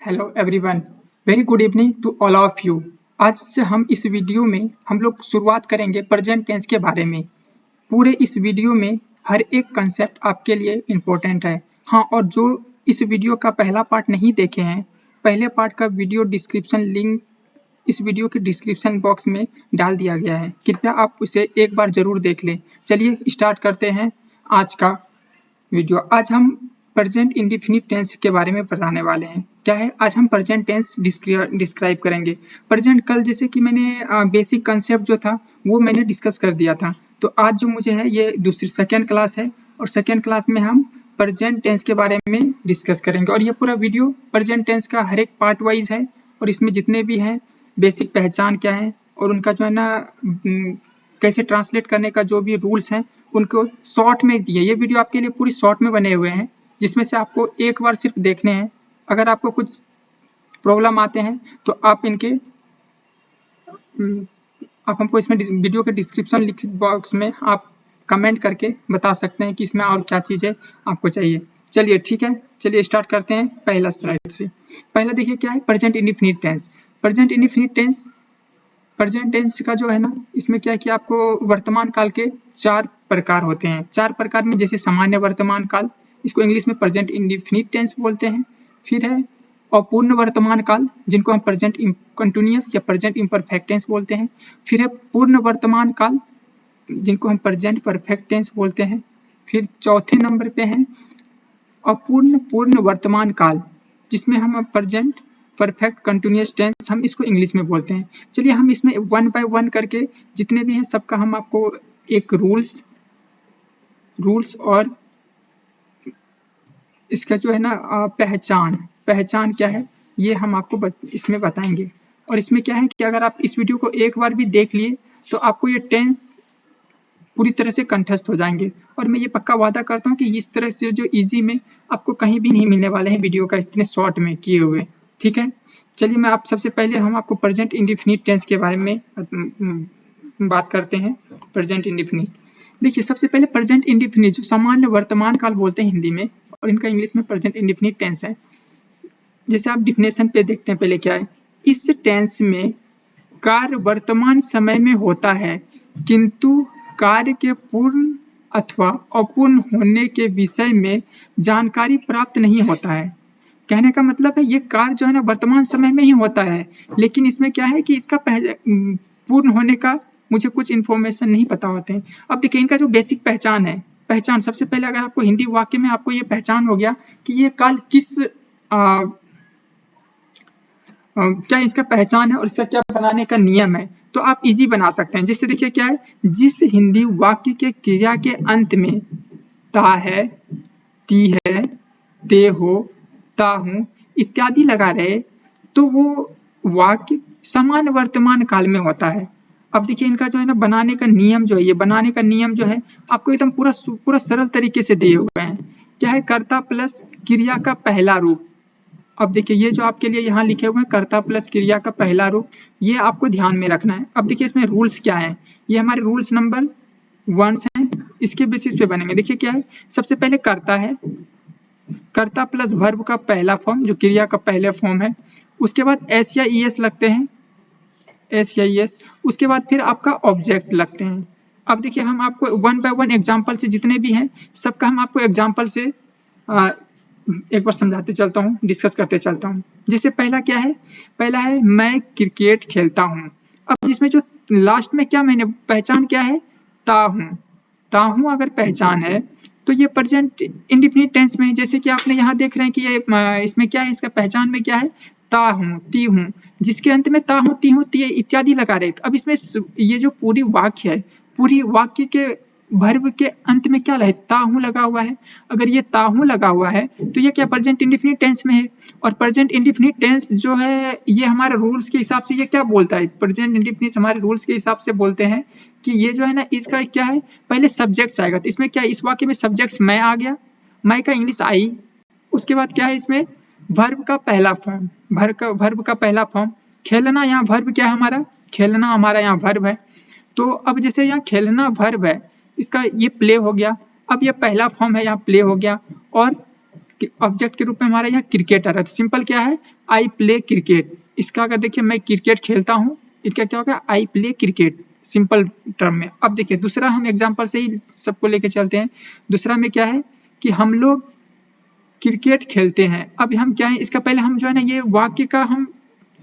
Hello everyone, very good evening to all of you. आज से हम इस वीडियो में हम लोग शुरुआत करेंगे प्रेजेंट टेंस के बारे में। पूरे इस वीडियो में हर एक कंसेप्ट आपके लिए इम्पोर्टेंट है। हाँ, और जो इस वीडियो का पहला पार्ट नहीं देखे हैं, पहले पार्ट का वीडियो डिस्क्रिप्शन लिंक इस वीडियो के डिस्क्रिप्शन बॉक्स में डाल दिया गया है। कृपया आप उसे एक बार जरूर देख लें। चलिए स्टार्ट करते हैं आज का वीडियो। आज हम प्रेजेंट इंडेफिनिट टेंस के बारे में बताने वाले हैं। क्या है, आज हम प्रेजेंट टेंस डिस्क्राइब करेंगे। प्रेजेंट कल जैसे कि मैंने बेसिक कंसेप्ट जो था वो मैंने डिस्कस कर दिया था। तो आज जो मुझे है ये दूसरी सेकेंड क्लास है और सेकेंड क्लास में हम प्रेजेंट टेंस के बारे में डिस्कस करेंगे। और ये पूरा वीडियो प्रेजेंट टेंस का हर एक पार्ट वाइज है और इसमें जितने भी हैं बेसिक पहचान क्या है और उनका जो है ना कैसे ट्रांसलेट करने का जो भी रूल्स हैं उनको शॉर्ट में दिए। ये वीडियो आपके लिए पूरी शॉर्ट में बने हुए हैं जिसमें से आपको एक बार सिर्फ देखने हैं। अगर आपको कुछ प्रॉब्लम आते हैं तो आप हमको इसमें वीडियो के डिस्क्रिप्शन बॉक्स में आप कमेंट करके बता सकते हैं कि इसमें और क्या चीज़ें आपको चाहिए। चलिए ठीक है, चलिए स्टार्ट करते हैं पहला स्लाइड से। पहला देखिए क्या है, present indefinite tense. Present indefinite tense present tense का जो है ना, इसमें क्या है कि आपको वर्तमान काल के 4 प्रकार होते हैं। 4 प्रकार में जैसे सामान्य वर्तमान काल, इसको इंग्लिश में प्रेजेंट इंडेफिनिट टेंस बोलते हैं। फिर है अपूर्ण वर्तमान काल जिनको हम प्रेजेंट कंटिन्यूअस या प्रेजेंट इम्परफेक्ट टेंस बोलते हैं। फिर है पूर्ण वर्तमान काल जिनको हम प्रेजेंट परफेक्ट टेंस बोलते हैं। फिर चौथे नंबर पे है अपूर्ण पूर्ण वर्तमान काल जिसमें हम प्रेजेंट परफेक्ट कंटिन्यूअस टेंस हम इसको इंग्लिश में बोलते हैं। चलिए हम इसमें वन बाय वन करके जितने भी हैं सबका हम आपको एक रूल्स और इसका जो है ना पहचान क्या है ये हम आपको इसमें बताएंगे। और इसमें क्या है कि अगर आप इस वीडियो को एक बार भी देख लिए तो आपको ये टेंस पूरी तरह से कंठस्थ हो जाएंगे। और मैं ये पक्का वादा करता हूँ कि इस तरह से जो इजी में आपको कहीं भी नहीं मिलने वाले हैं वीडियो का इतने शॉर्ट में किए हुए। ठीक है, चलिए मैं आप सबसे पहले हम आपको प्रेजेंट इंडेफिनिट टेंस के बारे में बात करते हैं। प्रेजेंट इंडेफिनिट देखिए, सबसे पहले प्रेजेंट इंडेफिनिट जो सामान्य वर्तमान काल बोलते हैं हिंदी में और इनका इंग्लिश में प्रेजेंट इंडेफिनिट टेंस है। जैसे आप डिफिनेशन पे देखते हैं पहले क्या है, इस टेंस में कार्य वर्तमान समय में होता है किंतु कार्य के पूर्ण अथवा अपूर्ण होने के विषय में जानकारी प्राप्त नहीं होता है। कहने का मतलब है ये कार्य जो है ना वर्तमान समय में ही होता है, लेकिन इसमें क्या है कि इसका पूर्ण होने का मुझे कुछ इन्फॉर्मेशन नहीं पता होते हैं। अब देखिए इनका जो बेसिक पहचान है, पहचान सबसे पहले अगर आपको हिंदी वाक्य में आपको ये पहचान हो गया कि ये काल किस क्या इसका पहचान है और इसका क्या बनाने का नियम है, तो आप इजी बना सकते हैं। जैसे देखिए क्या है, जिस हिंदी वाक्य के क्रिया के अंत में ता है, ती है, ते हो, ता हूं इत्यादि लगा रहे तो वो वाक्य समान वर्तमान काल में होता है। अब देखिए इनका जो है ना बनाने का नियम जो है, ये बनाने का नियम जो है आपको एकदम पूरा सरल तरीके से दिए हुए हैं। क्या है, कर्ता प्लस क्रिया का पहला रूप। अब देखिए ये जो आपके लिए यहाँ लिखे हुए हैं कर्ता प्लस क्रिया का पहला रूप, ये आपको ध्यान में रखना है। अब देखिए इसमें रूल्स क्या है, ये हमारे रूल्स नंबर 1 हैं, इसके बेसिस पे बनेंगे। देखिए क्या है, सबसे पहले कर्ता है, कर्ता प्लस वर्ब का पहला फॉर्म जो क्रिया का पहले फॉर्म है। उसके बाद एस या ई एस लगते हैं, एस या ई एस। उसके बाद फिर आपका ऑब्जेक्ट लगते हैं। अब देखिए हम आपको वन बाय वन एग्जाम्पल से जितने भी हैं सबका हम आपको एग्जाम्पल से एक बार समझाते चलता हूँ, डिस्कस करते चलता हूँ। जैसे पहला क्या है, पहला है मैं क्रिकेट खेलता हूँ। अब इसमें जो लास्ट में क्या मैंने पहचान क्या है, ता हूँ। ता हूँ अगर पहचान है तो ये प्रेजेंट इंडेफिनिट टेंस में है। जैसे कि आपने यहाँ देख रहे हैं कि ये इसमें क्या है, इसका पहचान में क्या है, ता हूँ, ती हूँ, जिसके अंत में ता हूँ, ती हूँ, ती इत्यादि लगा रहे। तो अब इसमें ये जो पूरी वाक्य है, पूरी वाक्य के वर्ब के अंत में क्या है, ता हूँ लगा हुआ है। अगर ये ता हूँ लगा हुआ है तो ये क्या प्रेजेंट इंडेफिनिट टेंस में है। और प्रेजेंट इंडेफिनिट टेंस जो है ये हमारे रूल्स के हिसाब से ये क्या बोलता है, प्रेजेंट इंडेफिनिट हमारे रूल्स के हिसाब से बोलते हैं कि ये जो है ना इसका क्या है, पहले सब्जेक्ट आएगा। तो इसमें क्या है, इस वाक्य में सब्जेक्ट मैं आ गया, मैं का इंग्लिश आई। उसके बाद क्या है इसमें वर्ब का पहला फॉर्म, वर्ब का पहला फॉर्म खेलना, यहाँ वर्ब क्या है हमारा, खेलना हमारा यहाँ वर्ब है। तो अब जैसे यहाँ खेलना वर्ब है, इसका ये प्ले हो गया। अब ये पहला फॉर्म है, यहाँ प्ले हो गया। और ऑब्जेक्ट के रूप में हमारा यहाँ क्रिकेट आ रहा है, तो सिंपल क्या है, आई प्ले क्रिकेट। इसका अगर देखिए मैं क्रिकेट खेलता हूँ, इसका क्या होगा, I play cricket, simple term में। अब देखिए दूसरा हम एग्जांपल से ही सबको लेके चलते हैं। दूसरा में क्या है कि हम लोग क्रिकेट खेलते हैं। अब हम क्या है, इसका पहले हम जो है ना ये वाक्य का हम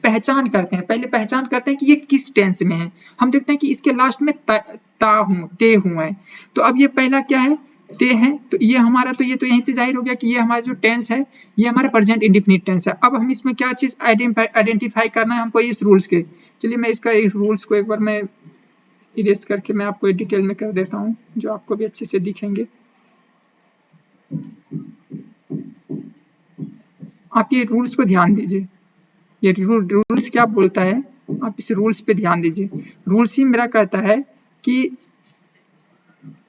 पहचान करते हैं, पहले पहचान करते हैं कि ये किस टेंस में है। हम देखते हैं कि इसके लास्ट में ता हूँ, ते हूँ है, तो अब ये पहला क्या है, ते है, तो ये हमारा, तो ये तो यहीं से जाहिर हो गया कि ये हमारा जो टेंस है ये हमारा प्रेजेंट इंडेफिनिट टेंस है। अब हम इसमें क्या चीज आइडेंटिफाई करना है हमको इस रूल्स के। चलिए मैं इसका इस रूल्स को एक बार मैं इरेज करके मैं आपको डिटेल में कर देता हूँ, जो आपको भी अच्छे से दिखेंगे। आप ये रूल्स को ध्यान दीजिए, ये रूल्स क्या बोलता है, आप इस रूल्स पे ध्यान दीजिए। रूल्स ही मेरा कहता है कि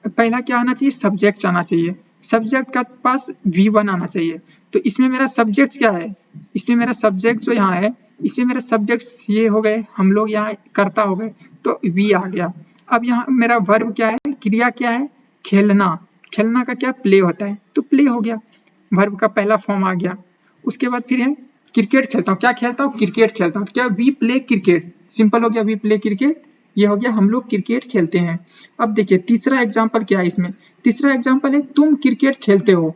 पहला क्या आना चाहिए, सब्जेक्ट आना चाहिए, सब्जेक्ट का पास V1 आना चाहिए। तो इसमें मेरा सब्जेक्ट क्या है, इसमें मेरा सब्जेक्ट जो यहाँ है, इसमें मेरा सब्जेक्ट्स ये हो गए, हम लोग यहाँ कर्ता हो गए, तो V आ गया। अब यहाँ मेरा वर्ब क्या है, क्रिया क्या है, खेलना, खेलना का क्या प्ले होता है, तो प्ले हो गया, वर्ब का पहला फॉर्म आ गया। उसके बाद फिर है क्रिकेट खेलता हूँ, क्या खेलता हूँ, क्रिकेट खेलता हूँ, क्या वी प्ले क्रिकेट, सिंपल हो गया, वी प्ले क्रिकेट, ये हो गया हम लोग क्रिकेट खेलते हैं। अब देखिए तीसरा एग्जाम्पल क्या है इसमें, तीसरा एग्जाम्पल है तुम क्रिकेट खेलते हो।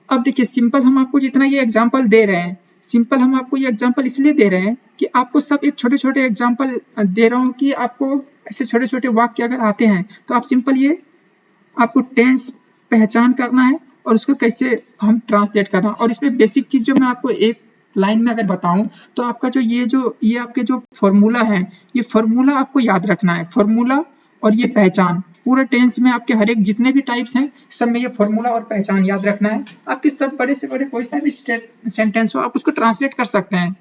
अब देखिए सिंपल हम आपको जितना ये एग्जाम्पल दे रहे हैं, सिंपल हम आपको ये एग्जाम्पल इसलिए दे रहे हैं कि आपको सब एक छोटे छोटे एग्जाम्पल दे रहा हूँ कि आपको ऐसे छोटे छोटे वाक्य अगर आते हैं तो आप सिंपल ये आपको टेंस पहचान करना है और उसको कैसे हम ट्रांसलेट करना। और इसमें बेसिक चीज जो मैं आपको एक लाइन में अगर बताऊं तो आपका जो ये आपके जो फॉर्मूला है, ये फॉर्मूला आपको याद रखना है, फॉर्मूला और ये पहचान, पूरे टेंस में आपके हर एक जितने भी टाइप्स हैं सब में ये फॉर्मूला और पहचान याद रखना है। आपके सब बड़े से बड़े कोई सा भी सेंटेंस हो आप उसको ट्रांसलेट कर सकते हैं।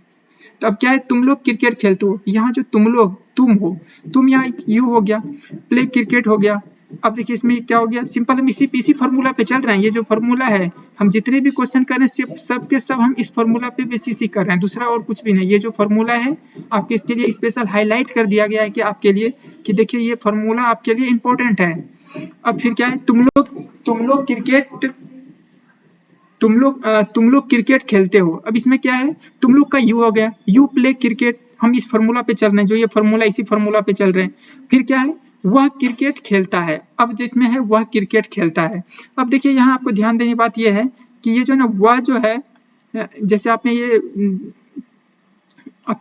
तो अब क्या है, तुम लोग क्रिकेट खेलते हो, यहाँ जो तुम लोग, तुम हो, तुम यहाँ यू हो गया, प्ले क्रिकेट हो गया। अब देखिए इसमें क्या हो गया, सिंपल हम इसी फार्मूला पे चल रहे हैं। ये जो फार्मूला है, हम जितने भी क्वेश्चन कर रहे हैं सब के सब हम इस फार्मूला पे बेसिस ही कर रहे हैं, दूसरा और कुछ भी नहीं। ये जो फार्मूला है आपके इसके लिए स्पेशल हाईलाइट कर दिया गया है कि आपके लिए, कि देखिए ये फार्मूला आपके लिए इंपॉर्टेंट है। अब फिर क्या है, तुम लोग क्रिकेट, तुम लोग क्रिकेट खेलते हो। अब इसमें क्या है, तुम लोग का यू हो गया, यू प्ले क्रिकेट, हम इस फार्मूला पे चल रहे हैं, जो ये फार्मूला इसी फार्मूला पे चल रहे हैं। फिर क्या है, वह क्रिकेट खेलता है, अब जिसमें है वह क्रिकेट खेलता है। अब देखिए यहाँ आपको ध्यान देने की बात यह है कि ये जो ना वह जो है, जैसे आपने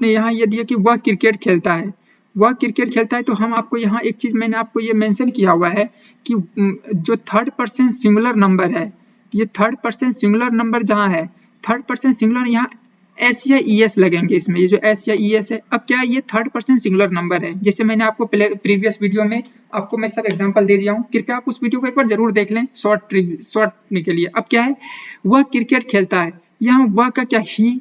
यहाँ ये दिया कि वह क्रिकेट खेलता है, वह क्रिकेट खेलता है, तो हम आपको यहाँ एक चीज मैंने आपको ये मेंशन किया हुआ है कि जो थर्ड पर्सन सिंगुलर नंबर है, ये थर्ड पर्सन सिंगुलर नंबर जहाँ है, थर्ड पर्सन सिंगुलर, यहाँ एस या ई एस लगेंगे इसमें, ये जो एस या ई एस है। अब क्या है, ये थर्ड पर्सन सिंगुलर नंबर है, जैसे मैंने आपको प्रीवियस वीडियो में आपको मैं सब एग्जांपल दे दिया हूँ, कृपया आप उस वीडियो को एक बार जरूर देख लें शॉर्ट के लिए। अब क्या है, वह क्रिकेट खेलता है, यहाँ वह का क्या, ही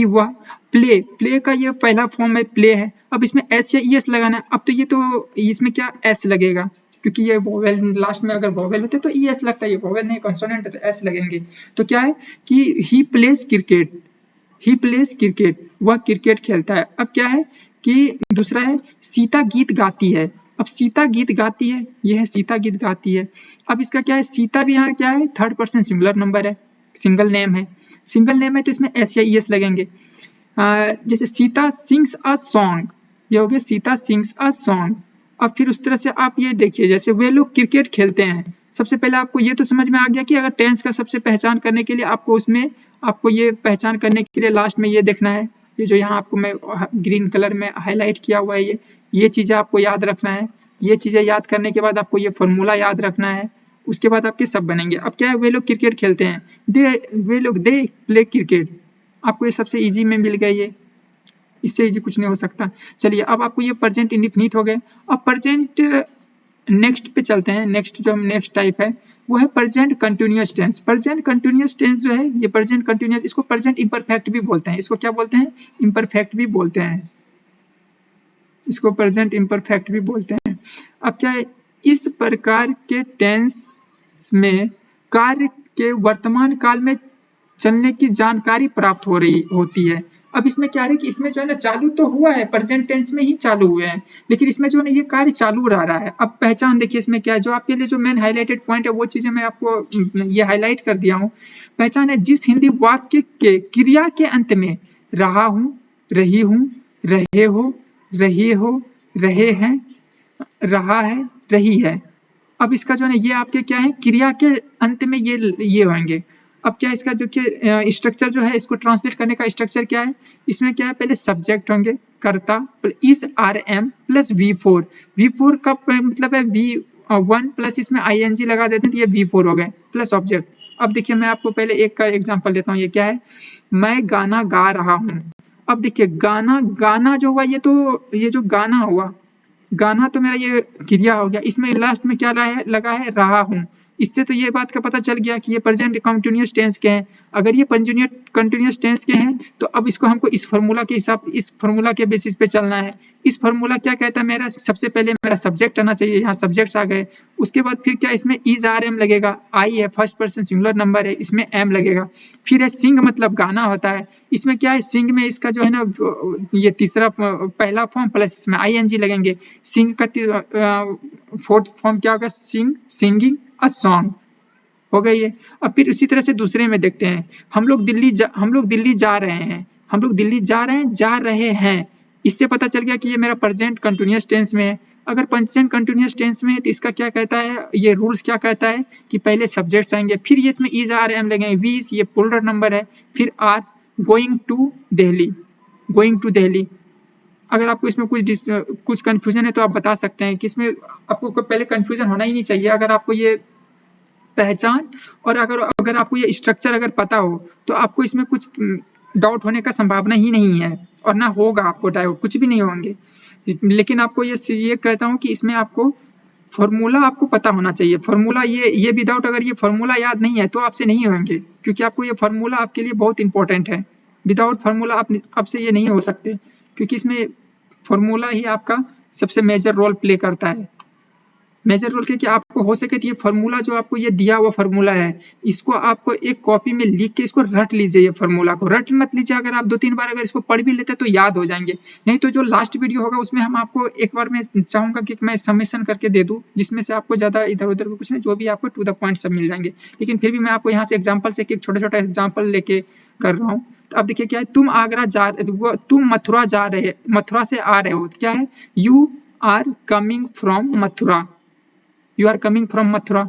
वह, प्ले का ये पहला फॉर्म है, प्ले है। अब इसमें एस या ई एस लगाना है, अब तो ये तो इसमें क्या एस लगेगा, क्योंकि ये वोवेल लास्ट में अगर वोवेल होते तो ई एस लगता है, ये वोवेल नहीं कॉन्सोनेंट है तो एस लगेंगे। तो क्या है कि ही प्लेज क्रिकेट, वह क्रिकेट खेलता है। अब क्या है कि दूसरा है सीता गीत गाती है, अब सीता गीत गाती है, ये है सीता गीत गाती है। अब इसका क्या है, सीता भी यहाँ क्या है, थर्ड पर्सन सिंगुलर नंबर है, सिंगल नेम है, तो इसमें एस या ई एस लगेंगे। जैसे सीता सिंग्स अ सॉन्ग, ये हो गया सीता सिंग्स अ सॉन्ग। अब फिर उस तरह से आप ये देखिए, जैसे वे लोग क्रिकेट खेलते हैं, सबसे पहले आपको ये तो समझ में आ गया कि अगर टेंस का सबसे पहचान करने के लिए आपको उसमें आपको ये पहचान करने के लिए लास्ट में ये देखना है, ये जो यहाँ आपको मैं ग्रीन कलर में हाईलाइट किया हुआ है, ये चीज़ें आपको याद रखना है। ये चीज़ें याद करने के बाद आपको ये फॉर्मूला याद रखना है, उसके बाद आपके सब बनेंगे। अब क्या है, वे लोग क्रिकेट खेलते हैं, दे प्ले क्रिकेट, आपको ये सबसे इजी में मिल गया, ये इससे इजी कुछ नहीं हो सकता। चलिए अब आपको ये प्रेजेंट इंडेफिनिट हो गए। अब प्रेजेंट नेक्स्ट पे चलते हैं, नेक्स्ट जो हम नेक्स्ट टाइप है वो है present continuous tense. Present continuous tense जो है, ये प्रेजेंट कंटिन्यूअस, इसको प्रेजेंट इम्परफेक्ट भी बोलते हैं, इसको क्या बोलते हैं, इम्परफेक्ट भी बोलते हैं, इसको प्रेजेंट इम्परफेक्ट भी बोलते हैं। अब क्या है, इस प्रकार के टेंस में कार्य के वर्तमान काल में चलने की जानकारी प्राप्त होती है। अब इसमें क्या है कि इसमें जो है ना चालू तो हुआ है, प्रेजेंट टेंस में ही चालू हुए हैं, लेकिन इसमें जो है ना ये कार्य चालू रहा है। अब पहचान देखिए इसमें क्या है, जो आपके लिए जो मेन हाईलाइटेड पॉइंट है वो चीजें मैं आपको ये हाईलाइट कर दिया हूँ। पहचान है जिस हिंदी वाक्य के क्रिया के अंत में रहा हूँ, रही हूँ, रहे हो, रही हो, रहे हैं, रहा है, रही है। अब इसका जो है ना ये आपके क्या है, क्रिया के अंत में ये होंगे। अब क्या इसका जो कि स्ट्रक्चर जो है, इसको ट्रांसलेट करने का स्ट्रक्चर क्या है, इसमें क्या है, पहले सब्जेक्ट होंगे कर्ता is R M plus V4। V4 का मतलब है V1 प्लस इसमें ING लगा देते हैं तो ये V4 हो गए प्लस ऑब्जेक्ट। अब देखिए मैं आपको पहले एक का एग्जांपल देता हूँ। ये क्या है, मैं गाना गा रहा हूँ। अब देखिए गाना गाना जो हुआ, ये जो गाना हुआ, गाना तो मेरा ये क्रिया हो गया, इसमें लास्ट में क्या लगा है, रहा हूँ। इससे तो ये बात का पता चल गया कि ये प्रेजेंट कंटिन्यूअस टेंस के हैं। अगर ये कंटिन्यूअस टेंस के हैं तो अब इसको हमको इस फार्मूला के बेसिस पे चलना है। इस फार्मूला क्या कहता है, मेरा सबसे पहले मेरा सब्जेक्ट आना चाहिए, यहाँ सब्जेक्ट्स आ गए। उसके बाद फिर क्या इसमें इज आर एम लगेगा, आई है फर्स्ट पर्सन सिंगुलर नंबर है, इसमें एम लगेगा। फिर है सिंग मतलब गाना होता है, इसमें क्या है सिंग में इसका जो है ना ये तीसरा पहला फॉर्म प्लस इसमें ING लगेंगे। सिंग का फोर्थ फॉर्म क्या होगा, सिंगिंग अ सॉन्ग हो गई है। अब फिर उसी तरह से दूसरे में देखते हैं, हम लोग दिल्ली जा रहे हैं, जा रहे हैं। इससे पता चल गया कि ये मेरा प्रेजेंट कंटिन्यूअस टेंस में है। अगर प्रेजेंट कंटिन्यूअस टेंस में है तो इसका क्या कहता है, ये रूल्स क्या कहता है कि पहले सब्जेक्ट्स आएंगे, फिर ये इसमें इज आर एम लगेंगे, वी ये प्लूरल नंबर है, फिर आर गोइंग टू दिल्ली। अगर आपको इसमें कुछ कंफ्यूजन है तो आप बता सकते हैं कि इसमें आपको पहले कंफ्यूजन होना ही नहीं चाहिए। अगर आपको ये पहचान और अगर आपको ये स्ट्रक्चर अगर पता हो तो आपको इसमें कुछ डाउट होने का संभावना ही नहीं है, और ना होगा आपको डाउट, कुछ भी नहीं होंगे। लेकिन आपको ये कहता हूँ कि इसमें आपको फॉर्मूला आपको पता होना चाहिए। फॉर्मूला ये विदाउट अगर ये फॉर्मूला याद नहीं है तो आपसे नहीं होंगे, क्योंकि आपको ये फॉर्मूला आपके लिए बहुत इंपॉर्टेंट है। विदाउट फार्मूला आपसे ये नहीं हो सकते, क्योंकि इसमें फार्मूला ही आपका सबसे मेजर रोल प्ले करता है। मेजर रोल क्या आपको हो सके तो ये फार्मूला जो आपको ये दिया हुआ फार्मूला है, इसको आपको एक कॉपी में लिख के इसको रट लीजिए। ये फार्मूला को रट मत लीजिए, अगर आप 2-3 बार अगर इसको पढ़ भी लेते तो याद हो जाएंगे। नहीं तो जो लास्ट वीडियो होगा उसमें हम आपको एक बार मैं चाहूंगा कि मैं समेशन करके दे दूं, जिसमें से आपको ज्यादा इधर उधर कुछ नहीं, जो भी आपको टू द पॉइंट सब मिल जाएंगे। लेकिन फिर भी मैं आपको यहाँ से एग्जाम्पल से एक छोटा छोटा एग्जाम्पल लेके कर रहा हूँ। तो अब देखिए क्या है, तुम मथुरा से आ रहे हो, क्या है, you are coming from Mathura, you are coming from Mathura.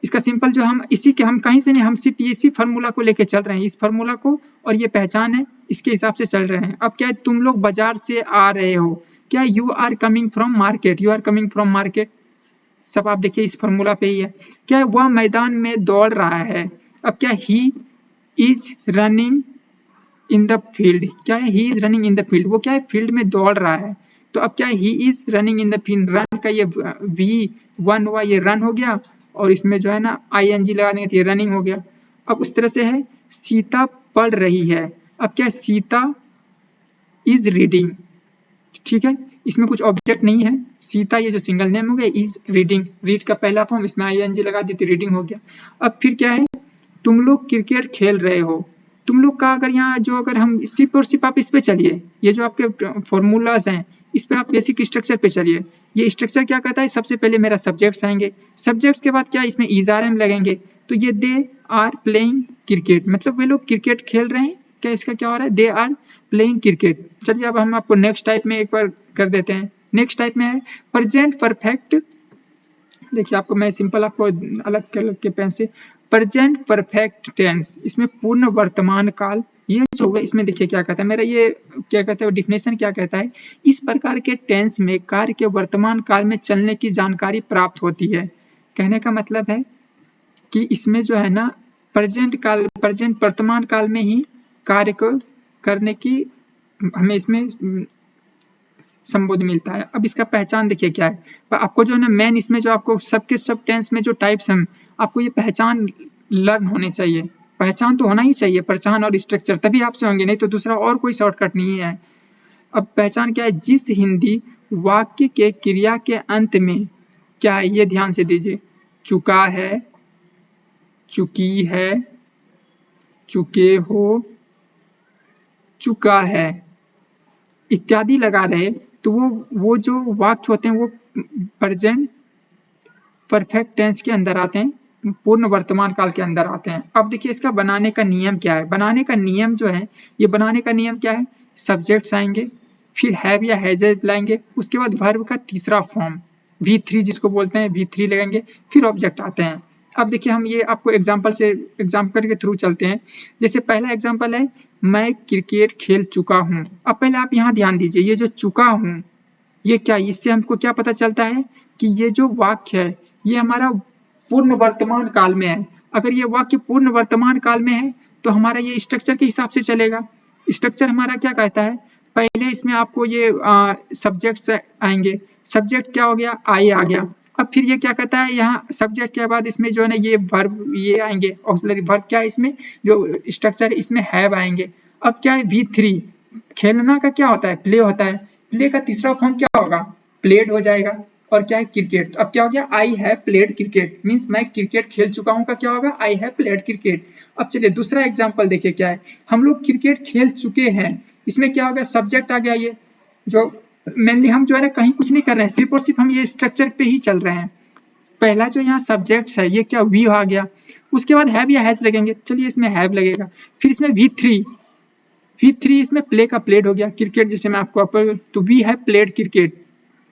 इसका सिंपल जो हम कहीं से नहीं, हम सिर्फ इसी फार्मूला को लेके चल रहे हैं, इस फार्मूला को, और ये पहचान है, इसके हिसाब से चल रहे हैं। अब क्या है, तुम लोग बाजार से आ रहे हो, क्या you are coming from market, you are coming from market. सब आप देखिए इस फार्मूला पे ही है। क्या है, वह मैदान में दौड़ रहा है। अब क्या, he is running in the field, क्या है, he is running in the field, वो क्या है, फील्ड में दौड़ रहा है। तो अब क्या है, he is running in the field, run का ये V1 हुआ, ये रन हो गया, और इसमें जो है ना ING लगा देंगे तो ये रनिंग हो गया। अब उस तरह से है, सीता पढ़ रही है। अब क्या है, सीता इज रीडिंग, ठीक है, इसमें कुछ ऑब्जेक्ट नहीं है। सीता ये जो सिंगल नेम हो गया, इज रीडिंग, रीड का पहला फॉर्म, इसमें ING लगा दी तो रीडिंग हो गया। अब फिर क्या है, तुम लोग क्रिकेट खेल रहे हो। तुम लोग का अगर यहाँ जो अगर हम सिर्फ और सिर्फ आप इस पे चलिए, ये जो आपके फॉर्मूलाज हैं इस पे आप बेसिक स्ट्रक्चर पे चलिए। ये स्ट्रक्चर क्या कहता है, सबसे पहले मेरा सब्जेक्ट्स आएंगे, सब्जेक्ट्स के बाद क्या इसमें इज आर एम लगेंगे। तो ये दे आर प्लेइंग क्रिकेट, मतलब वे लोग क्रिकेट खेल रहे हैं। क्या इसका क्या हो रहा है, दे आर प्लेइंग क्रिकेट। चलिए अब हम आपको नेक्स्ट टाइप में एक बार कर देते हैं। नेक्स्ट टाइप में है प्रेजेंट परफेक्ट। देखिए आपको मैं सिंपल आपको अलग कलर के पेन से, प्रेजेंट परफेक्ट टेंस, इसमें पूर्ण वर्तमान काल, ये जो होगा इसमें देखिए क्या कहता है, मेरा ये क्या कहता है डिफिनेशन क्या कहता है, इस प्रकार के टेंस में कार्य के वर्तमान काल में चलने की जानकारी प्राप्त होती है। कहने का मतलब है कि इसमें जो है ना प्रेजेंट वर्तमान काल में ही कार्य को करने की हमें इसमें संबोध मिलता है। अब इसका पहचान देखिए क्या है, आपको जो है ना मेन इसमें जो आपको सबके सब टेंस में जो टाइप्स हैं, आपको ये पहचान लर्न होने चाहिए। पहचान तो होना ही चाहिए, पहचान और स्ट्रक्चर, तभी आपसे होंगे, नहीं तो दूसरा और कोई शॉर्टकट नहीं है। अब पहचान क्या है, जिस हिंदी वाक्य के क्रिया के अंत में क्या है, ये ध्यान से दीजिए, चुका है, चुकी है, चुके हो, चुका है इत्यादि लगा रहे तो वो जो वाक्य होते हैं वो प्रेजेंट परफेक्ट टेंस के अंदर आते हैं, पूर्ण वर्तमान काल के अंदर आते हैं। अब देखिए इसका बनाने का नियम क्या है। बनाने का नियम जो है, ये बनाने का नियम क्या है, सब्जेक्ट्स आएंगे, फिर हैव या हैज लाएंगे, उसके बाद वर्ब का तीसरा फॉर्म V3 जिसको बोलते हैं V3 लगेंगे, फिर ऑब्जेक्ट आते हैं। अब देखिए हम ये आपको एग्जाम्पल के थ्रू चलते हैं। जैसे पहला एग्जाम्पल है, मैं क्रिकेट खेल चुका हूँ। अब पहले आप यहाँ ध्यान दीजिए, ये जो चुका हूँ ये क्या, इससे हमको क्या पता चलता है कि ये जो वाक्य है ये हमारा पूर्ण वर्तमान काल में है। अगर ये वाक्य पूर्ण वर्तमान काल में है तो हमारा ये स्ट्रक्चर के हिसाब से चलेगा। स्ट्रक्चर हमारा क्या कहता है, पहले इसमें आपको ये सब्जेक्ट्स आएंगे, सब्जेक्ट क्या हो गया, आई आ गया। अब फिर ये क्या कहता है, यहाँ सब्जेक्ट के बाद इसमें जो है ना ये वर्ब ये आएंगे, ऑक्सिलरी वर्ब क्या है इसमें जो स्ट्रक्चर इसमें हैव आएंगे। अब क्या है V3, खेलना का क्या होता है, प्ले होता है, प्ले का तीसरा फॉर्म क्या होगा, प्लेड हो जाएगा। और क्या है, क्रिकेट। तो अब क्या हो गया, I have played cricket, means मैं क्रिकेट खेल चुका हूँ का क्या होगा, आई हैव प्लेड क्रिकेट। अब चलिए दूसरा एग्जांपल देखिए क्या है, हम लोग क्रिकेट खेल चुके हैं, इसमें क्या हो गया, सब्जेक्ट आ गया। ये जो मेनली हम जो है ना कहीं कुछ नहीं कर रहे हैं, सिर्फ और सिर्फ हम ये स्ट्रक्चर पे ही चल रहे हैं। पहला जो यहाँ सब्जेक्ट्स है ये क्या, वी आ गया, उसके बाद हैव या हैज लगेंगे, चलिए इसमें हैव लगेगा। फिर इसमें V3 इसमें प्ले का प्लेड हो गया, क्रिकेट जैसे मैं आपको तो वी हैव प्लेड क्रिकेट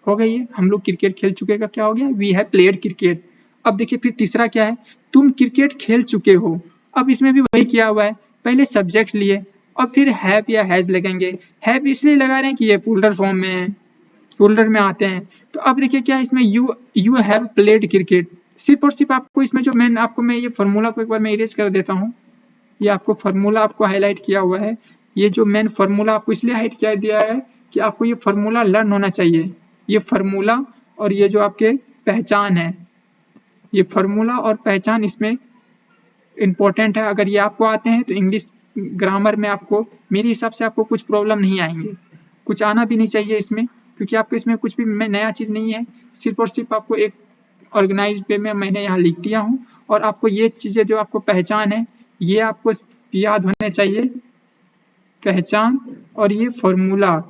हो गई है, हम लोग क्रिकेट खेल चुके का क्या हो गया, वी हैव प्लेड क्रिकेट। अब देखिए फिर तीसरा क्या है, तुम क्रिकेट खेल चुके हो। अब इसमें भी वही किया हुआ है, पहले सब्जेक्ट लिए और फिर हैव या हैज लगेंगे। हैव इसलिए लगा रहे हैं कि ये पुलर फॉर्म में है, पुलर में आते हैं। तो अब देखिए क्या है इसमें, यू हैव प्लेड क्रिकेट। सिर्फ और सिर्फ आपको इसमें जो मैं ये फार्मूला को एक बार मैं इरेज कर देता हूँ। ये आपको फार्मूला आपको हाईलाइट किया हुआ है, ये जो मेन फार्मूला आपको इसलिए हाइड किया दिया है कि आपको ये फार्मूला लर्न होना चाहिए। ये फार्मूला और ये जो आपके पहचान है, ये फार्मूला और पहचान इसमें इम्पोर्टेंट है। अगर ये आपको आते हैं तो इंग्लिश ग्रामर में आपको मेरे हिसाब से आपको कुछ प्रॉब्लम नहीं आएंगे, कुछ आना भी नहीं चाहिए इसमें, क्योंकि आपको इसमें कुछ भी नया चीज़ नहीं है। सिर्फ और सिर्फ आपको एक ऑर्गेनाइज वे में मैंने यहाँ लिख दिया हूँ, और आपको ये चीज़ें जो आपको पहचान है ये आपको याद होने चाहिए, पहचान और ये फार्मूला।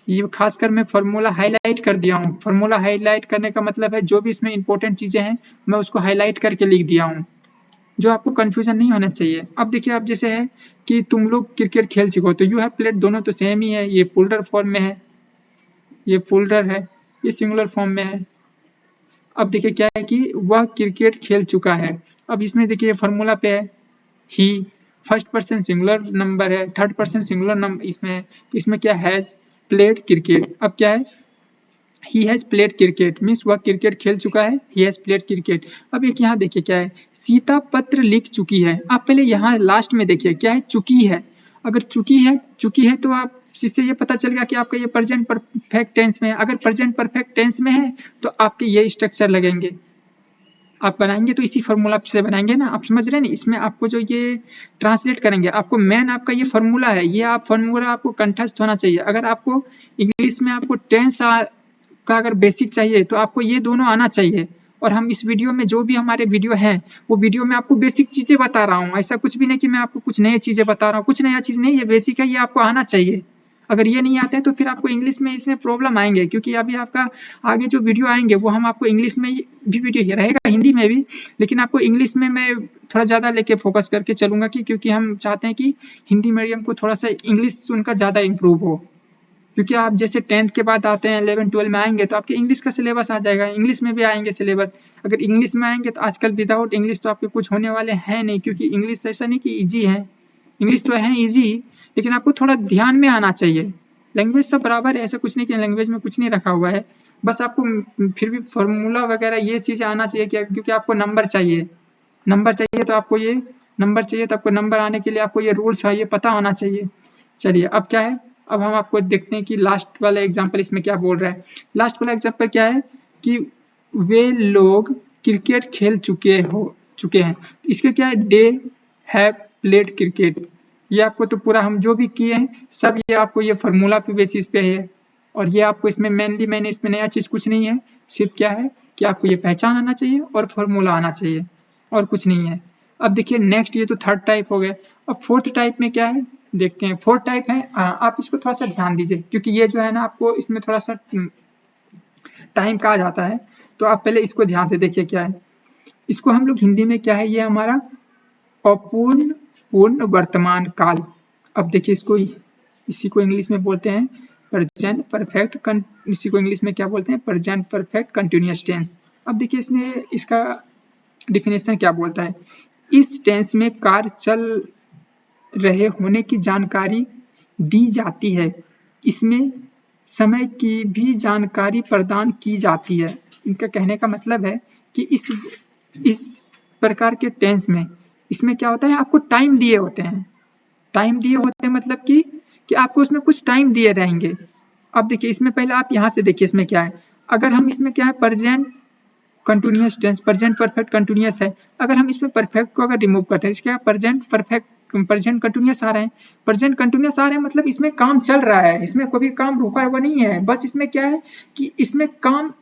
ये खासकर मैं फार्मूला हाईलाइट कर दिया हूँ। फार्मूला हाईलाइट करने का मतलब है जो भी इसमें इंपॉर्टेंट चीज़ें हैं मैं उसको हाईलाइट करके लिख दिया हूँ, जो आपको कंफ्यूजन नहीं होना चाहिए। अब देखिए आप जैसे है कि तुम लोग क्रिकेट खेल चुके हो, तो यू हैव प्लेड दोनों तो सेम ही है, ये पुलर फॉर्म में है, ये पुलर है, ये सिंगुलर फॉर्म में है। अब देखिए क्या है कि वह क्रिकेट खेल चुका है। अब इसमें देखिए फार्मूला पे है, ही फर्स्ट पर्सन सिंगुलर नंबर है, थर्ड पर्सन सिंगुलर नंबर इसमें है, तो इसमें क्या हैज प्लेड क्रिकेट। अब क्या है, he has played cricket means वह क्रिकेट खेल चुका है, ही हैज प्लेड क्रिकेट। अब एक यहाँ देखिए क्या है, सीता पत्र लिख चुकी है। आप पहले यहाँ लास्ट में देखिए क्या है, चुकी है। अगर चुकी है तो आप इससे ये पता चल गया कि आपका ये प्रेजेंट परफेक्ट टेंस में है। अगर प्रेजेंट परफेक्ट टेंस में है तो आपके ये स्ट्रक्चर लगेंगे, आप बनाएंगे तो इसी फार्मूला से बनाएंगे ना, आप समझ रहे हैं ना। इसमें आपको जो ये ट्रांसलेट करेंगे, आपको मेन आपका ये फार्मूला है, ये आप फार्मूला आपको कंठस्थ होना चाहिए। अगर आपको इंग्लिश में आपको टेंस का अगर बेसिक चाहिए तो आपको ये दोनों आना चाहिए। और हम इस वीडियो में जो भी हमारे वीडियो है वो वीडियो में आपको बेसिक चीज़ें बता रहा हूँ, ऐसा कुछ भी नहीं कि मैं आपको कुछ नई चीज़ें बता रहा हूँ, कुछ नया चीज़ नहीं, ये बेसिक है, ये आपको आना चाहिए। अगर ये नहीं आता है तो फिर आपको इंग्लिश में इसमें प्रॉब्लम आएंगे, क्योंकि अभी आपका आगे जो वीडियो आएंगे वो हम आपको इंग्लिश में भी वीडियो रहेगा, हिंदी में भी, लेकिन आपको इंग्लिश में मैं थोड़ा ज़्यादा लेके फोकस करके चलूँगा कि क्योंकि हम चाहते हैं कि हिंदी मीडियम को थोड़ा सा इंग्लिश उनका ज़्यादा इम्प्रूव हो। क्योंकि आप जैसे 10th के बाद आते हैं 11-12 में आएंगे तो आपके इंग्लिश का सिलेबस आ जाएगा, इंग्लिश में भी आएंगे सिलेबस। अगर इंग्लिश में आएंगे तो आजकल विदाउट इंग्लिश तो आपके कुछ होने वाले हैं नहीं, क्योंकि इंग्लिश ऐसा नहीं कि ईजी है, इंग्लिश तो है ईजी, लेकिन आपको थोड़ा ध्यान में आना चाहिए। लैंग्वेज सब बराबर है, ऐसा कुछ नहीं कि लैंग्वेज में कुछ नहीं रखा हुआ है, बस आपको फिर भी फार्मूला वगैरह ये चीज़ें आना चाहिए, क्योंकि आपको नंबर चाहिए, तो आपको ये नंबर चाहिए, तो आपको नंबर आने के लिए आपको ये रूल्स है ये पता होना चाहिए। चलिए अब क्या है, अब हम आपको देखते हैं कि लास्ट वाला एग्जाम्पल इसमें क्या बोल रहा है। लास्ट वाला एग्जाम्पल क्या है कि वे लोग क्रिकेट खेल चुके हैं। इसके क्या है, दे हैव प्लेड क्रिकेट। ये आपको तो पूरा हम जो भी किए हैं सब ये आपको ये फार्मूला पे बेसिस पे है, और ये आपको इसमें मेनली मैंने इसमें नया चीज़ कुछ नहीं है, सिर्फ क्या है कि आपको ये पहचान आना चाहिए और फार्मूला आना चाहिए, और कुछ नहीं है। अब देखिए नेक्स्ट, ये तो थर्ड टाइप हो गया। अब फोर्थ टाइप में क्या है, देखते हैं 4 टाइप है। आप इसको थोड़ा सा ध्यान दीजिए क्योंकि ये जो है ना आपको इसमें थोड़ा सा टाइम कहा जाता है, तो आप पहले इसको ध्यान से देखिए क्या है। इसको हम लोग हिंदी में क्या है, ये हमारा अपूर्ण पूर्ण वर्तमान काल। अब देखिए इसको, इसी को इंग्लिश में बोलते हैं प्रेजेंट परफेक्ट, इसी को इंग्लिश में क्या बोलते हैं, प्रेजेंट परफेक्ट कंटिन्यूअस टेंस। अब देखिए इसमें इसका डिफिनेशन क्या बोलता है, इस टेंस में कार्य चल रहे होने की जानकारी दी जाती है, इसमें समय की भी जानकारी प्रदान की जाती है। इनका कहने का मतलब है कि इस प्रकार के टेंस में इसमें क्या होता है, आपको टाइम दिए होते हैं, टाइम दिए होते हैं मतलब कि आपको उसमें कुछ टाइम दिए रहेंगे। अब देखिए इसमें पहले आप यहाँ से देखिए इसमें क्या है, अगर हम इसमें क्या है present continuous tense, present perfect continuous है, अगर हम इसमें परफेक्ट को अगर रिमूव करते हैं, इसका प्रेजेंट परफेक्ट प्रेजेंट कंटिन्यूअस आ रहे हैं, प्रेजेंट कंटिन्यूअस आ रहे हैं मतलब इसमें काम चल रहा है, इसमें कोई काम रुका हुआ नहीं है, बस इसमें क्या है कि इसमें काम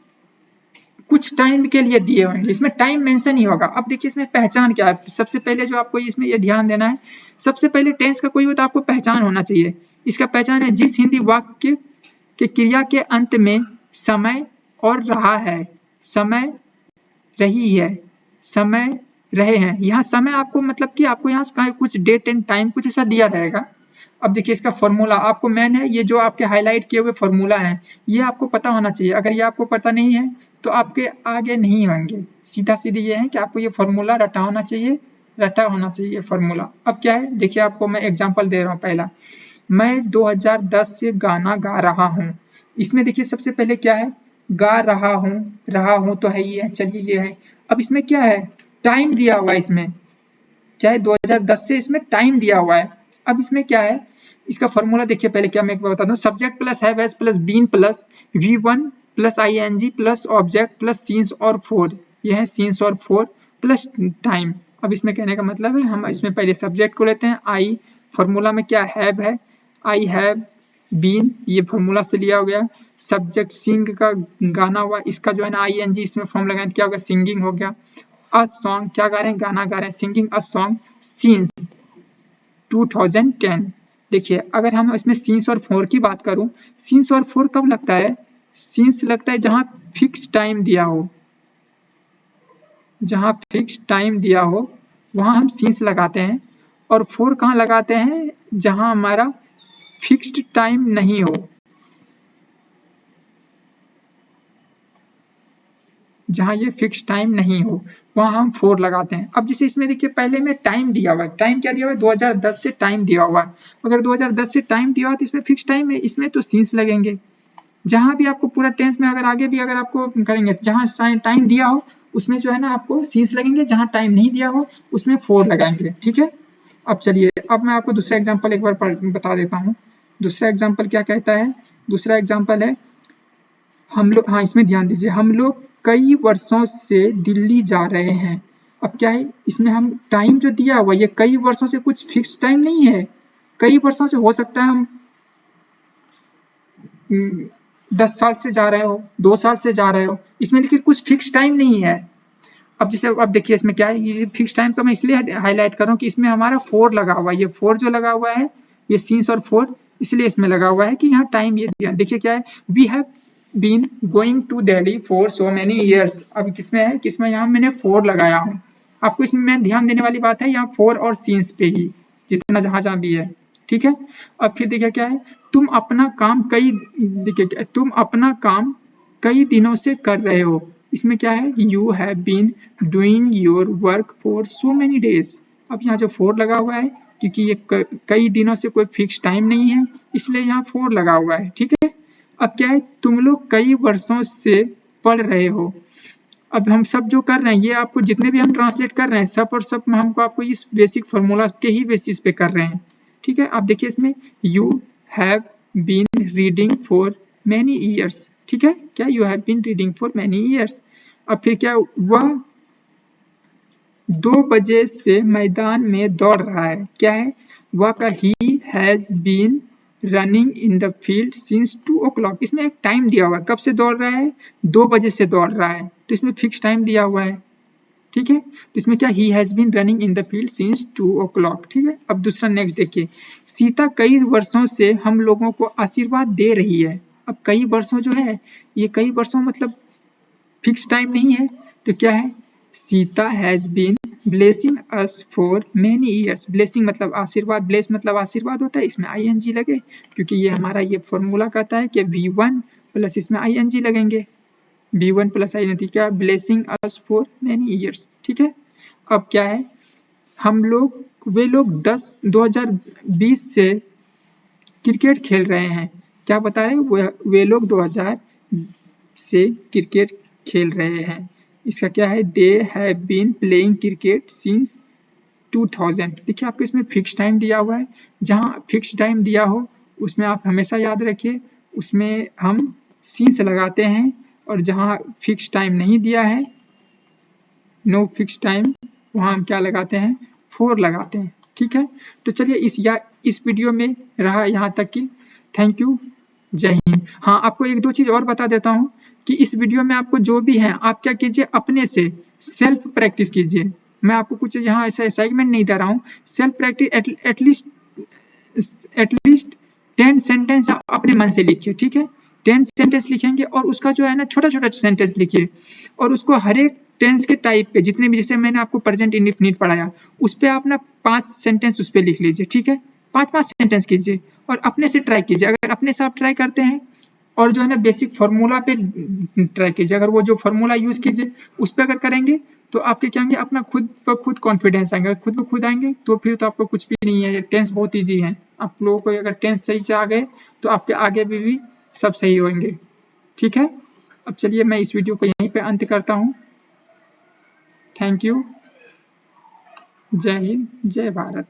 कुछ टाइम के लिए दिए होंगे, इसमें टाइम मेंशन ही होगा। अब देखिए इसमें पहचान क्या है, सबसे पहले जो आपको इसमें ये ध्यान देना है, सबसे पहले टेंस का कोई हो तो आपको पहचान होना चाहिए। इसका पहचान है जिस हिंदी वाक्य के क्रिया के अंत में समय और रहा है, समय रही है, समय रहे हैं, यहाँ समय आपको मतलब कि आपको यहाँ कुछ डेट एंड टाइम कुछ ऐसा दिया रहेगा। अब देखिए इसका फॉर्मूला आपको मेन है, ये जो आपके हाईलाइट किए हुए फॉर्मूला है ये आपको पता होना चाहिए, अगर ये आपको पता नहीं है तो आपके आगे नहीं होंगे। सीधा सीधी ये है कि आपको ये फॉर्मूला रटा होना चाहिए फॉर्मूला। अब क्या है देखिए, आपको मैं एग्जांपल दे रहा हूँ। पहला, मैं 2010 से गाना गा रहा हूँ, इसमें देखिए सबसे पहले क्या है, गा रहा हूँ तो है ही है, चलिए ये है। अब इसमें क्या है, टाइम दिया हुआ है, इसमें क्या है 2010 से इसमें टाइम दिया हुआ है। अब इसमें क्या है, इसका फॉर्मूला देखिए पहले क्या, मैं एक बार बता दूं, subject plus have has plus been plus V1 plus ING plus object plus since or for, ये है scenes or four plus time. अब इसमें कहने का मतलब है हम इसमें पहले सब्जेक्ट को लेते हैं, आई फॉर्मूला में क्या हैव है, आई हैव बीन, ये फॉर्मूला से लिया हो गया। सब्जेक्ट सिंग का गाना हुआ, इसका जो है ना ING इसमें फॉर्म लगाए, क्या होगा, सिंगिंग हो गया। अ सॉन्ग, क्या गा रहे हैं, गाना गा रहे हैं, सिंगिंग अ सॉन्ग सीन्स 2010। देखिए अगर हम इसमें सीन्स और फोर की बात करूं, सीन्स और फोर कब लगता है, सीन्स लगता है जहां फिक्स टाइम दिया हो, जहां फिक्स टाइम दिया हो वहां हम सीन्स लगाते हैं। और फोर कहाँ लगाते हैं, जहां हमारा फिक्स्ड टाइम नहीं हो, जहां ये फिक्स टाइम नहीं हो वहां हम फोर लगाते हैं। अब जैसे इसमें देखिए पहले में टाइम दिया हुआ है, टाइम क्या दिया हुआ है, 2010 से टाइम दिया हुआ है। अगर 2010 से टाइम दिया हुआ तो इसमें फिक्स टाइम है, इसमें तो सीन्स लगेंगे। जहां भी आपको पूरा टेंस में अगर आगे भी अगर आपको करेंगे, जहां टाइम दिया हो उसमें जो है ना आपको सीन्स लगेंगे, जहां टाइम नहीं दिया हो उसमें फोर लगाएंगे, ठीक है। अब चलिए, अब मैं आपको दूसरा एग्जाम्पल एक बार बता देता हूँ। दूसरा एग्जाम्पल क्या कहता है, दूसरा एग्जाम्पल है, हम लोग, हाँ इसमें ध्यान दीजिए, हम लोग कई वर्षों से दिल्ली जा रहे हैं। अब क्या है, इसमें हम टाइम जो दिया हुआ ये कई वर्षों से कुछ फिक्स टाइम नहीं है, कई वर्षों से हो सकता है हम 10 साल से जा रहे हो, 2 साल से जा रहे हो, इसमें लेकिन कुछ फिक्स टाइम नहीं है। अब जैसे अब देखिए इसमें क्या है, ये फिक्स टाइम का मैं इसलिए हाईलाइट कर रहा हूँ कि इसमें हमारा फोर लगा हुआ है, ये फोर जो लगा हुआ है ये सीन्स और फोर इसलिए इसमें लगा हुआ है कि यहाँ टाइम ये दिया। देखिए क्या है, we have been going to Delhi for so many years. अब किसमें है, किसमें, यहाँ मैंने फोर लगाया हूँ। आपको इसमें मैं ध्यान देने वाली बात है यहाँ फोर और सीन्स पे ही, जितना जहां जहां भी है, ठीक है। अब फिर देखिए क्या है, तुम अपना काम कई, देखिए तुम अपना काम कई दिनों से कर रहे हो, इसमें क्या है, you have been doing your work for so many days. अब यहाँ जो फोर लगा हुआ है क्योंकि ये कई दिनों से कोई फिक्स टाइम नहीं है इसलिए यहाँ फोर लगा हुआ है, ठीक है। अब क्या है, तुम लोग कई वर्षों से पढ़ रहे हो। अब हम सब जो कर रहे हैं ये आपको जितने भी हम ट्रांसलेट कर रहे हैं सब और सब में हमको आपको इस बेसिक फार्मूला के ही बेसिस पे कर रहे हैं, ठीक है। आप देखिए इसमें you have been reading for many years, ठीक है, क्या you have been reading for many years. अब फिर क्या, वह 2 बजे से मैदान में दौड़ रहा है, क्या है, वह का he has been running in the field since 2 o'clock। इसमें एक टाइम दिया हुआ है, कब से दौड़ रहा है, 2 बजे से दौड़ रहा है, तो इसमें फिक्स टाइम दिया हुआ है, ठीक है। तो इसमें क्या, he has been running in the field since 2 o'clock, ठीक है। अब दूसरा नेक्स्ट देखिए, सीता कई वर्षों से हम लोगों को आशीर्वाद दे रही है। अब कई वर्षों जो है, ये कई वर्षों मतलब फिक्स टाइम नहीं है, तो क्या है, Sita has been blessing us for many years. Blessing मतलब आशीर्वाद, ब्लेस मतलब आशीर्वाद होता है, इसमें ING लगे क्योंकि ये हमारा ये फॉर्मूला कहता है कि V1 प्लस इसमें ING लगेंगे, V1 प्लस ING, क्या, blessing us for many years, ठीक है। अब क्या है, हम लोग, वे लोग 2020 से क्रिकेट खेल रहे हैं। क्या बता रहे हैं, वे लोग 2000 से क्रिकेट खेल रहे हैं। इसका क्या है, they have been playing cricket since 2000। देखिए आपको इसमें फिक्स टाइम दिया हुआ है, जहाँ फिक्स टाइम दिया हो उसमें आप हमेशा याद रखिए, उसमें हम सिंस लगाते हैं, और जहाँ फिक्स टाइम नहीं दिया है, नो फिक्स टाइम, वहाँ हम क्या लगाते हैं, 4 लगाते हैं, ठीक है। तो चलिए इस वीडियो में रहा यहाँ तक की। थैंक यू, जय हिंद। हाँ, आपको एक दो चीज और बता देता हूँ कि इस वीडियो में आपको जो भी है आप क्या कीजिए, अपने से सेल्फ प्रैक्टिस कीजिए। मैं आपको कुछ यहाँ ऐसा असाइनमेंट नहीं दे रहा हूँ, सेल्फ प्रैक्टिस एटलीस्ट 10 सेंटेंस आप अपने मन से लिखिए, ठीक है। 10 सेंटेंस लिखेंगे और उसका जो है ना छोटा छोटा सेंटेंस लिखिए, और उसको हर एक टेंस के टाइप पे जितने भी, जैसे मैंने आपको प्रेजेंट इंडेफिनिट पढ़ाया, उस पर आप ना 5 सेंटेंस उस पर लिख लीजिए, ठीक है। 5 सेंटेंस कीजिए और अपने से ट्राई कीजिए। अगर अपने से आप ट्राई करते हैं और जो है ना बेसिक फार्मूला पे ट्राई कीजिए, अगर वो जो फार्मूला यूज कीजिए उस पर अगर करेंगे तो आपके क्या होंगे, अपना खुद पर खुद कॉन्फिडेंस आएंगे। खुद पर खुद आएंगे तो फिर तो आपको कुछ भी नहीं है, टेंस बहुत ईजी है। आप लोगों को अगर टेंस सही से आ गए तो आपके आगे भी सब सही होंगे, ठीक है। अब चलिए मैं इस वीडियो को यहीं पे अंत करता हूँ। थैंक यू, जय हिंद, जय भारत।